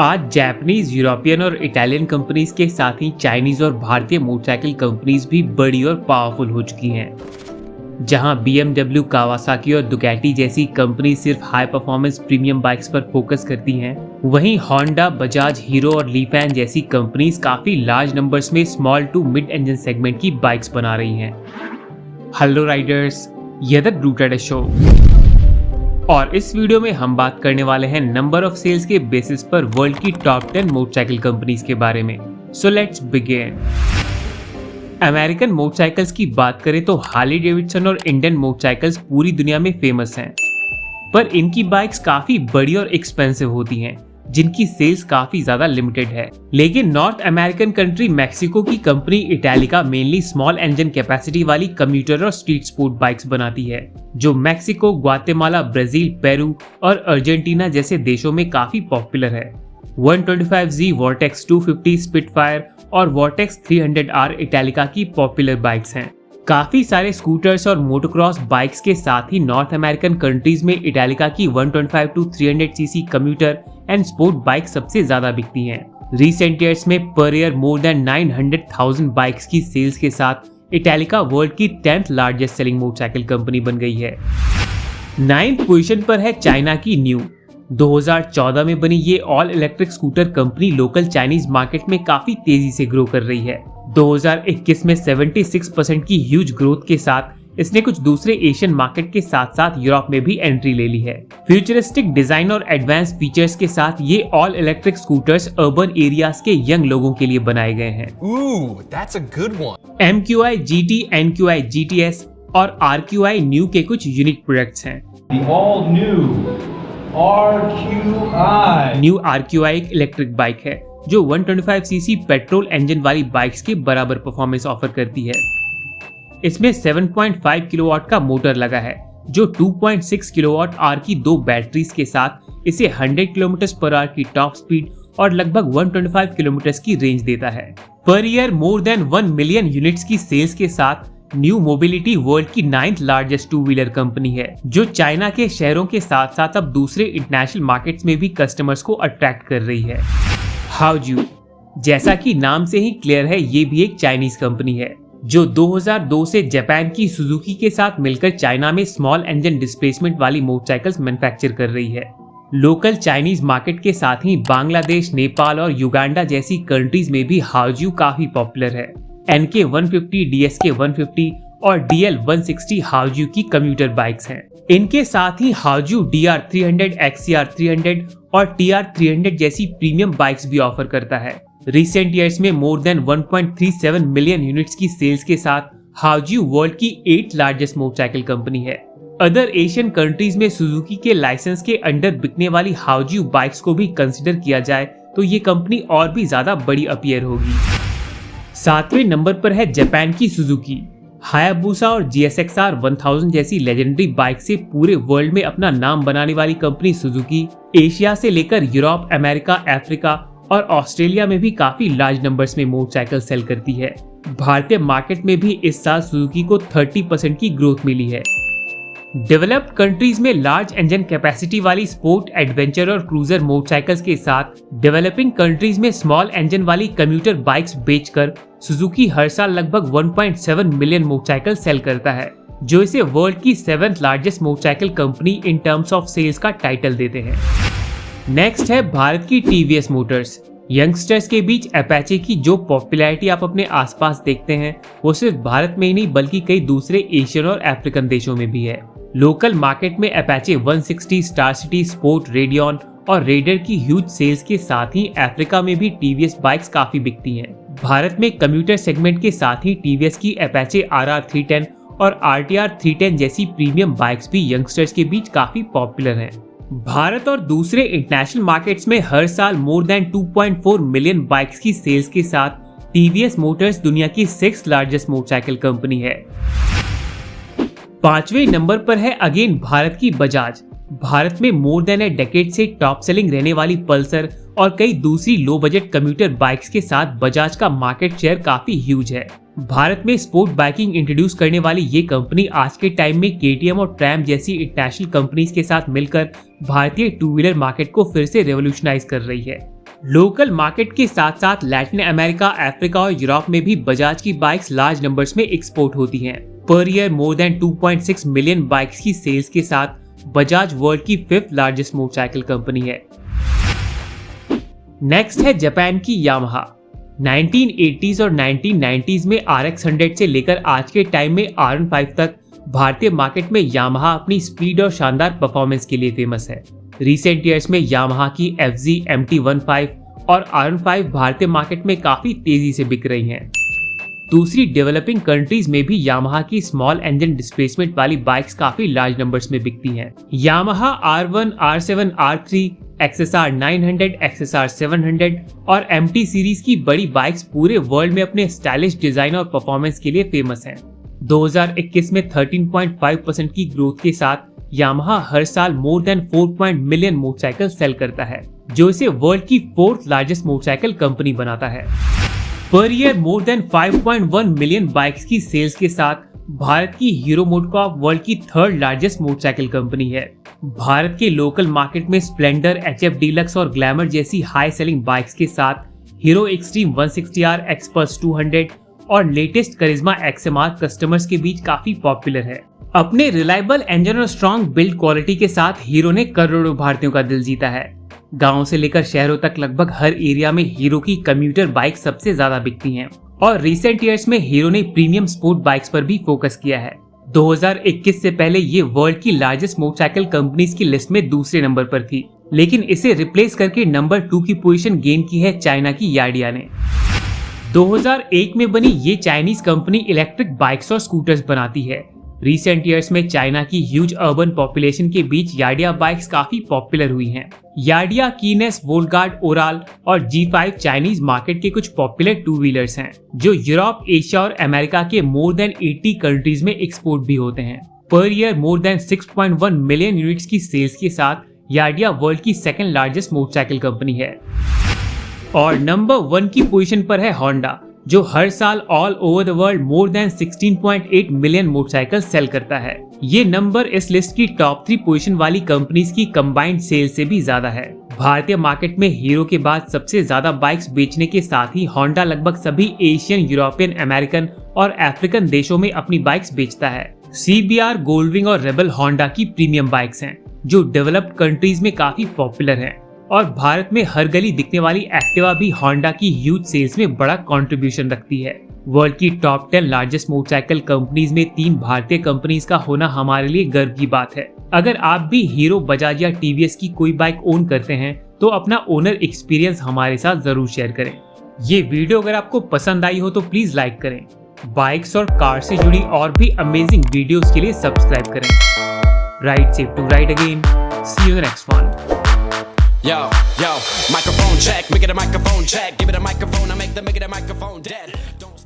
आज Japanese, European और Italian companies के साथ ही चाइनीज और भारतीय मोटरसाइकिल कंपनीज भी बड़ी और पावरफुल हो चुकी हैं। जहां BMW, कावासाकी और दुकाटी जैसी कंपनी सिर्फ हाई परफॉर्मेंस प्रीमियम बाइक्स पर फोकस करती हैं, वहीं होंडा, बजाज, हीरो और लीफैन जैसी कंपनीज काफी लार्ज नंबर्स में small to mid engine segment की बाइक्स बना रही हैं। हेलो राइडर्स, ये द ग्रुप राइडर शो और इस वीडियो में हम बात करने वाले हैं नंबर ऑफ सेल्स के बेसिस पर वर्ल्ड की टॉप 10 मोटरसाइकिल कंपनीज के बारे में। So let's begin. American motorcycles की बात करें तो हार्ली डेविडसन और इंडियन मोटरसाइकिल्स पूरी दुनिया में फेमस हैं, पर इनकी बाइक्स काफी बड़ी और एक्सपेंसिव होती हैं, जिनकी सेल्स काफी ज्यादा लिमिटेड है। लेकिन नॉर्थ अमेरिकन कंट्री मैक्सिको की company Italika mainly small engine capacity वाली कम्यूटर और स्ट्रीट स्पोर्ट बाइक्स बनाती है, जो मैक्सिको, ग्वाटेमाला, ब्राजील, पेरू और अर्जेंटीना जैसे देशों में काफी पॉपुलर है। 125Z, वॉर्टेक्स 250, स्पिटफायर और वॉर्टेक्स 300R इटैलिका की पॉपुलर बाइक्स हैं। काफी सारे स्कूटर्स और मोटोक्रॉस बाइक्स के साथ ही नॉर्थ अमेरिकन कंट्रीज में इटैलिका की 125 to 300cc commuter and sport bike सबसे ज्यादा बिकती हैं। रिसेंट ईयर्स में पर ईयर मोर देन 900,000 बाइक्स की सेल्स के साथ इटैलिका वर्ल्ड की 10th largest selling motorcycle company बन गई है। 9th पोजीशन पर है चाइना की न्यू। 2014 में बनी ये all electric scooter company local Chinese market में काफी तेजी से ग्रो कर रही है। 2021 में 76% की ह्यूज ग्रोथ के साथ इसने कुछ दूसरे एशियन मार्केट के साथ साथ यूरोप में भी एंट्री ले ली है। फ्यूचरिस्टिक डिजाइन और एडवांस फीचर्स के साथ ये all electric scooters urban areas के यंग लोगों के लिए बनाए गए हैं। That's a good one. MQI GT, NQI GTS और RQI न्यू के कुछ यूनिक प्रोडक्ट्स हैं। The all new RQI. New RQI एक इलेक्ट्रिक बाइक है जो 125cc पेट्रोल इंजन वाली बाइक्स के बराबर परफॉर्मेंस ऑफर करती है। इसमें 7.5 किलोवाट का मोटर लगा है, जो 2.6 किलोवाट आवर की दो बैटरीज के साथ इसे 100 किलोमीटर पर आवर की टॉप स्पीड और लगभग 125 किलोमीटर की रेंज देता है। पर year more then 1 million units की सेल्स के साथ न्यू मोबिलिटी वर्ल्ड की 9th largest two wheeler company है, जो चाइना के शहरों के साथ साथ अब दूसरे इंटरनेशनल मार्केट्स में भी कस्टमर्स को अट्रैक्ट कर रही है। हाउजू, जैसा कि नाम से ही क्लियर है, ये भी एक चाइनीज कंपनी है जो 2002 से जापान की सुजुकी के साथ मिलकर चाइना में स्मॉल इंजन डिस्प्लेसमेंट वाली मोटरसाइकिल्स मैन्युफैक्चर कर रही है। लोकल चाइनीज मार्केट के साथ ही बांग्लादेश, नेपाल और युगांडा जैसी कंट्रीज में भी हाउजू काफी पॉपुलर है। NK 150, DSK 150 और DL 160 हाउजू की कम्यूटर बाइक्स हैं। इनके साथ ही हाउजू DR 300, XCR 300 और TR 300 जैसी प्रीमियम बाइक्स भी ऑफर करता है। रिसेंट ईयर्स में मोर देन 1.37 मिलियन यूनिट्स की सेल्स के साथ हाउजू वर्ल्ड की 8th लार्जेस्ट मोटरसाइकिल कंपनी है। अदर एशियन कंट्रीज में सुजुकी के लाइसेंस के अंडर बिकने वाली हाउजू बाइक्स को भी कंसिडर किया जाए तो ये कंपनी और भी ज्यादा बड़ी अपीयर होगी। 7वें नंबर पर है जापान की सुजुकी। हायाबुसा और GSX-R 1000 जैसी लेजेंडरी बाइक से पूरे वर्ल्ड में अपना नाम बनाने वाली कंपनी सुजुकी एशिया से लेकर यूरोप, अमेरिका, अफ्रीका और ऑस्ट्रेलिया में भी काफी लार्ज नंबर्स में मोटरसाइकिल सेल करती है। भारतीय मार्केट में भी इस साल सुजुकी को 30% की ग्रोथ मिली है। डेवलप्ड कंट्रीज में लार्ज इंजन कैपेसिटी वाली स्पोर्ट, एडवेंचर और क्रूजर मोटरसाइकिल्स के साथ डेवलपिंग कंट्रीज में स्मॉल इंजन वाली कम्यूटर बाइक्स बेचकर सुजुकी हर साल लगभग 1.7 मिलियन मोटरसाइकिल सेल करता है, जो इसे वर्ल्ड की 7th largest motorcycle company in terms of sales का टाइटल देते हैं। नेक्स्ट है भारत की TVS मोटर्स। यंगस्टर्स के बीच अपाचे की जो पॉपुलैरिटी आप अपने आसपास देखते हैं, वो सिर्फ भारत में ही नहीं बल्कि कई दूसरे एशियन और अफ्रीकन देशों में भी है। लोकल मार्केट में Apache 160, star city, sport, radian और रेडर की ह्यूज सेल्स के साथ ही अफ्रीका में भी TVS बाइक्स काफी बिकती हैं। भारत में कम्यूटर सेगमेंट के साथ ही TVS की अपाचे RR 310 और RTR 310 जैसी प्रीमियम बाइक्स भी यंगस्टर्स के बीच काफी पॉपुलर हैं। भारत और दूसरे इंटरनेशनल मार्केट्स में हर साल मोर देन 2.4 मिलियन बाइक्स की सेल्स के साथ TVS मोटर्स दुनिया की 6th लार्जेस्ट मोटरसाइकिल कंपनी है। 5वें नंबर पर है अगेन भारत की बजाज। भारत में मोर देन ए डेकेड से टॉप सेलिंग रहने वाली पल्सर और कई दूसरी लो बजट कम्यूटर बाइक्स के साथ बजाज का मार्केट शेयर काफी ह्यूज है। भारत में स्पोर्ट बाइकिंग इंट्रोड्यूस करने वाली ये कंपनी आज के टाइम में KTM और ट्रैम जैसी इंटरनेशनल कंपनीज के साथ मिलकर भारतीय टू व्हीलर मार्केट को फिर से रेवोल्यूशनाइज कर रही है। लोकल मार्केट के साथ साथ लैटिन अमेरिका, अफ्रीका और यूरोप में भी बजाज की बाइक्स लार्ज नंबर्स में एक्सपोर्ट होती हैं। पर year more then 2.6 million bikes की सेल्स के साथ बजाज वर्ल्ड की 5th लार्जेस्ट मोटरसाइकिल कंपनी है। नेक्स्ट है जापान की यामाहा। 1980s और 1990s में RX-100 से लेकर आज के टाइम में R15 तक भारतीय मार्केट में यामाहा अपनी स्पीड और शानदार परफॉर्मेंस के लिए फेमस है। रिसेंट ईयर्स में यामाहा की FZ, MT-15 और R15 भारतीय मार्केट में काफी तेजी से बिक रही हैं। दूसरी डेवलपिंग कंट्रीज में भी यामाहा की स्मॉल इंजन डिस्प्लेसमेंट वाली बाइक्स काफी लार्ज नंबर्स में बिकती हैं। Yamaha R1, R7, R3, XSR 900, XSR 700 और MT सीरीज की बड़ी बाइक्स पूरे वर्ल्ड में अपने स्टाइलिश डिजाइन और परफॉर्मेंस के लिए फेमस हैं। 2021 में 13.5% की ग्रोथ के साथ यामाहा हर साल more than 4 million motorcycle sale करता है, जो इसे वर्ल्ड की 4th लार्जेस्ट मोटरसाइकिल कंपनी बनाता है। पर year more then 5.1 million bikes की सेल्स के साथ भारत की हीरो मोटोकॉर्प वर्ल्ड की 3rd लार्जेस्ट मोटरसाइकिल कंपनी है। भारत के लोकल मार्केट में स्प्लेंडर, HF डीलक्स और ग्लैमर जैसी हाई सेलिंग बाइक्स के साथ हीरो एक्सट्रीम 160R, एक्सपल्स 200 और लेटेस्ट करिश्मा XMR कस्टमर्स के बीच काफी पॉपुलर है। अपने रिलायबल इंजन और स्ट्रॉन्ग बिल्ड क्वालिटी के साथ हीरो ने करोड़ों भारतीयों का दिल जीता है। गांव से लेकर शहरों तक लगभग हर एरिया में हीरो की कम्यूटर बाइक सबसे ज्यादा बिकती हैं और रिसेंट ईयर्स में हीरो ने प्रीमियम स्पोर्ट बाइक्स पर भी फोकस किया है। 2021 से पहले ये वर्ल्ड की लार्जेस्ट मोटरसाइकिल कंपनीज की लिस्ट में दूसरे नंबर पर थी, लेकिन इसे रिप्लेस करके नंबर 2 की पोजीशन गेन की है चाइना की याडिया ने। 2001 में बनी ये चाइनीज कंपनी इलेक्ट्रिक बाइक्स और स्कूटर्स बनाती है। रिसेंट ईयर्स में चाइना की ह्यूज अर्बन पॉपुलेशन के बीच याडिया बाइक्स काफी पॉपुलर हुई हैं। याडिया, कीनेस, वोल्गार्ड, ओराल और G5 चाइनीज मार्केट के कुछ पॉपुलर टू व्हीलर्स हैं, जो यूरोप, एशिया और अमेरिका के मोर देन 80 कंट्रीज में एक्सपोर्ट भी होते हैं। पर year more then 6.1 million units की सेल्स के साथ याडिया वर्ल्ड की 2nd लार्जेस्ट मोटरसाइकिल कंपनी है। और नंबर 1 की पोजीशन पर है होंडा, जो हर साल all over the world more than 16.8 million motorcycle sale करता है। ये नंबर इस लिस्ट की टॉप 3 पोजीशन वाली कंपनीज की कंबाइंड सेल से भी ज्यादा है। भारतीय मार्केट में हीरो के बाद सबसे ज्यादा बाइक्स बेचने के साथ ही होंडा लगभग सभी एशियन, यूरोपियन, अमेरिकन और अफ्रीकन देशों में अपनी बाइक्स बेचता है। CBR, गोल्डविंग और रेबल होंडा की प्रीमियम बाइक्स हैं, जो डेवलप्ड कंट्रीज में काफी पॉपुलर हैं। और भारत में हर गली दिखने वाली एक्टिवा भी होंडा की ह्यूज सेल्स में बड़ा कंट्रीब्यूशन रखती है। वर्ल्ड की टॉप 10 लार्जेस्ट मोटरसाइकिल कंपनीज में 3 भारतीय कंपनीज का होना हमारे लिए गर्व की बात है। अगर आप भी हीरो, बजाज या TVS की कोई बाइक ओन करते हैं तो अपना ओनर एक्सपीरियंस हमारे साथ जरूर शेयर करें। ये वीडियो अगर आपको पसंद आई हो तो प्लीज लाइक करें। बाइक्स और कार से जुड़ी और भी अमेजिंग वीडियोस के लिए सब्सक्राइब करें। Ride safe to ride again. See you in the next one. Yo, microphone check, make it a microphone check, give it a microphone, I make the microphone dead. Don't